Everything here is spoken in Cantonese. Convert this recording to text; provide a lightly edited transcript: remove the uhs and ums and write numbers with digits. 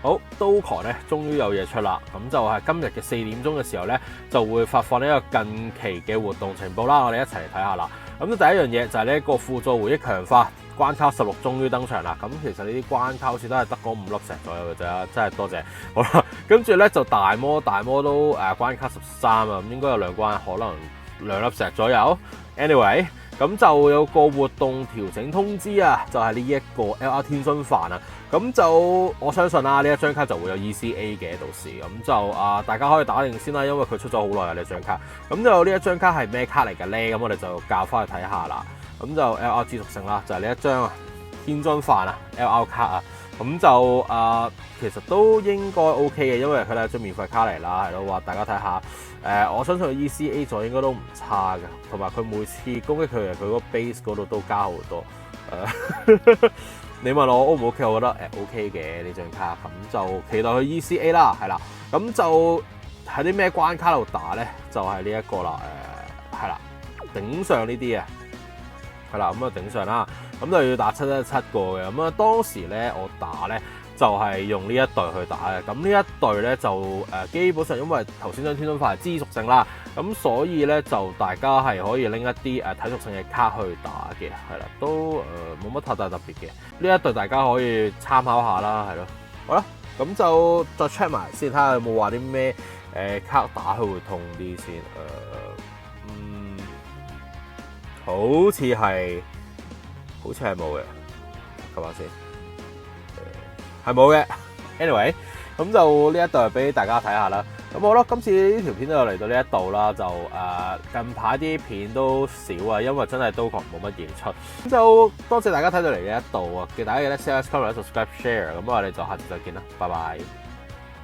好，Dokkan 咧終於有嘢出啦，咁就係今日嘅4點鐘嘅時候咧，就會發放呢個近期嘅活動情報啦，我哋一齊嚟睇下啦。咁第一樣嘢就係呢一個輔助回憶強化關卡16終於登場啦。咁其實呢啲關卡好似都係得嗰5粒石左右嘅啫，真係多謝。好啦，跟住咧就大魔都關卡13啊，咁應該有2關，可能2粒石左右。Anyway。咁就有個活動調整通知啊，就係呢一個 LR 天津飯啊。咁就我相信啦，呢一張卡就會有 ECA 嘅到時，咁就大家可以打定先啦，因為佢出咗好耐啊呢張卡。咁就呢一張卡係咩卡嚟嘅咧？咁我哋就教翻去睇下啦。咁就 LR 屬性啦，就係呢一張啊天津飯啊 LR 卡啊。咁就其實都應該 OK 嘅，因為佢係一張免費卡嚟啦，係咯，話大家睇下。我相信佢 ECA 座應該都唔差嘅，同埋佢每次攻擊佢個 base 嗰度都加好多。你問我 O 唔 OK？ 我覺得OK 嘅呢張卡，咁就期待佢 ECA 啦，係啦。咁就喺啲咩關卡度打咧？就係呢一個啦，係啦，頂上呢啲啊，係啦，咁啊頂上啦，咁就要打717個嘅。咁啊當時咧我打咧。就係用呢一隊去打嘅，咁呢一隊咧就基本上因為頭先張天津飯係支屬性啦，咁所以咧就大家係可以拎一啲體屬性嘅卡去打嘅，係啦，都冇乜太大特別嘅。呢一隊大家可以參考下啦，係咯。好啦，咁就再 check 埋先，睇下有冇話啲咩卡打佢會痛啲先。好似係冇嘅，睇下先。係冇嘅 ，anyway， 咁就呢一度俾大家睇下啦。咁好啦，今次呢條片就嚟到呢一度啦，就近排啲片都少啊，因為真係都冇乜嘢出。咁就多謝大家睇到嚟呢一度啊，大家記得 share、comment、subscribe、share。咁我哋就下次再見啦，拜拜。